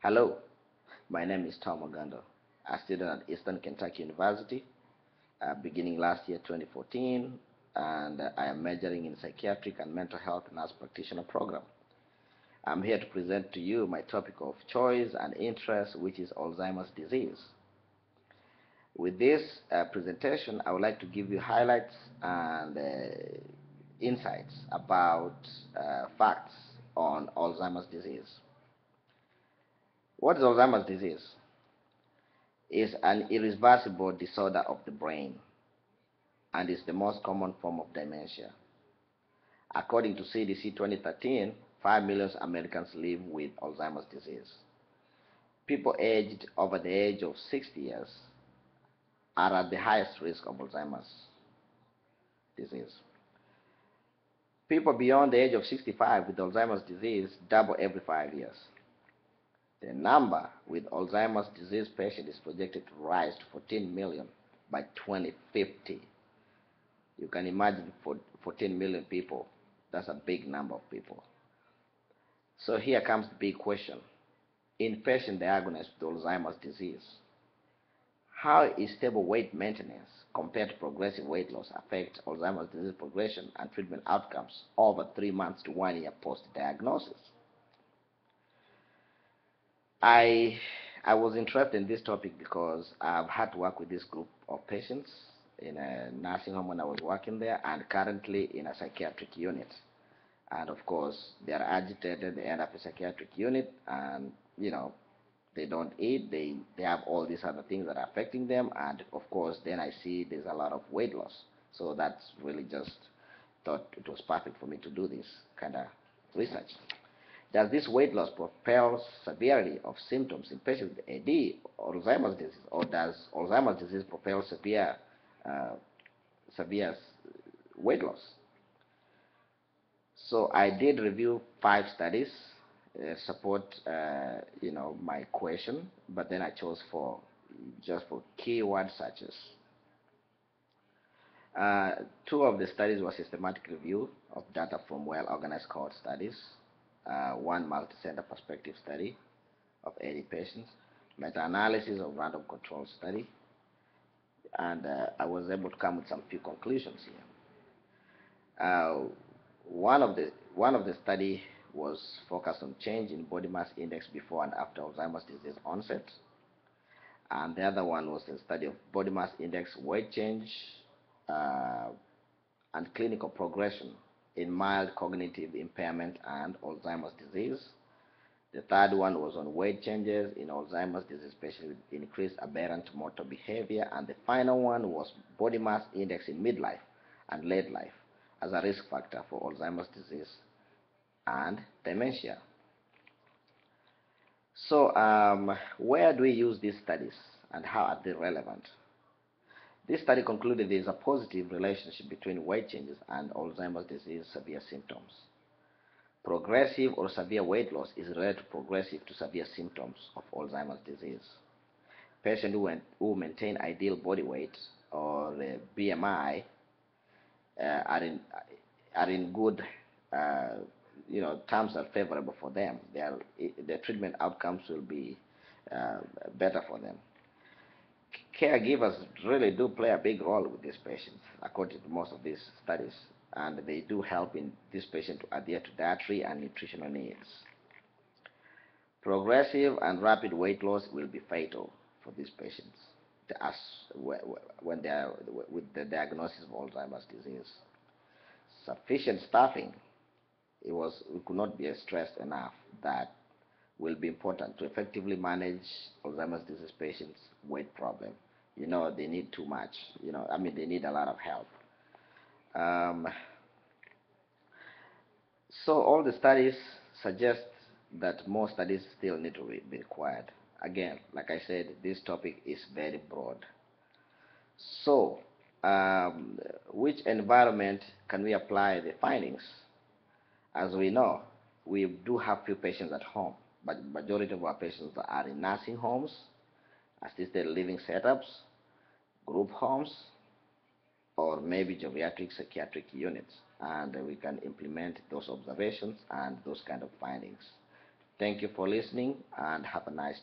Hello, my name is Tom Ogando, a student at Eastern Kentucky University, beginning last year, 2014, and I am majoring in psychiatric and mental health nurse practitioner program. I'm here to present to you my topic of choice and interest, which is Alzheimer's disease. With this presentation, I would like to give you highlights and insights about facts on Alzheimer's disease. What is Alzheimer's disease? Is an irreversible disorder of the brain and is the most common form of dementia. According to CDC 2013, 5 million Americans live with Alzheimer's disease. People aged over the age of 60 years are at the highest risk of Alzheimer's disease. People beyond the age of 65 with Alzheimer's disease double every 5 years. The number with Alzheimer's disease patients is projected to rise to 14 million by 2050. You can imagine for 14 million people, that's a big number of people. So here comes the big question. In patients diagnosed with Alzheimer's disease, how is stable weight maintenance compared to progressive weight loss affect Alzheimer's disease progression and treatment outcomes over 3 months to 1 year post-diagnosis? I was interested in this topic because I've had to work with this group of patients in a nursing home when I was working there, and currently in a psychiatric unit. And of course, they are agitated, they end up in a psychiatric unit, and they don't eat, they have all these other things that are affecting them, and of course, then I see there's a lot of weight loss. So that's really just thought it was perfect for me to do this kind of research. Does this weight loss propel severity of symptoms in patients with AD or Alzheimer's disease, or does Alzheimer's disease propel severe weight loss? So I did review 5 studies support my question, but then I chose just for keyword searches. 2 of the studies were systematic review of data from well-organized cohort studies, 1 multi-center perspective study of 80 patients, meta-analysis of random control study, and I was able to come with some few conclusions here. One of the study was focused on change in body mass index before and after Alzheimer's disease onset, and the other one was a study of body mass index, weight change, and clinical progression in mild cognitive impairment and Alzheimer's disease. The third one was on weight changes in Alzheimer's disease, especially with increased aberrant motor behavior. And the final one was body mass index in midlife and late life as a risk factor for Alzheimer's disease and dementia. So where do we use these studies and how are they relevant? This study concluded there is a positive relationship between weight changes and Alzheimer's disease severe symptoms. Progressive or severe weight loss is related to progressive to severe symptoms of Alzheimer's disease. Patients who maintain ideal body weight or BMI are in good terms are favorable for them. Their treatment outcomes will be better for them. Caregivers really do play a big role with these patients, according to most of these studies, and they do help in this patient to adhere to dietary and nutritional needs. Progressive and rapid weight loss will be fatal for these patients when they are with the diagnosis of Alzheimer's disease. Sufficient staffing, it could not be stressed enough that will be important to effectively manage Alzheimer's disease patients' weight problem. They need too much. They need a lot of help. So all the studies suggest that more studies still need to be required. Again, like I said, this topic is very broad. So, which environment can we apply the findings? As we know, we do have few patients at home, but majority of our patients are in nursing homes, assisted living setups, group homes, or maybe geriatric psychiatric units, and we can implement those observations and those kind of findings Thank you for listening and have a nice day.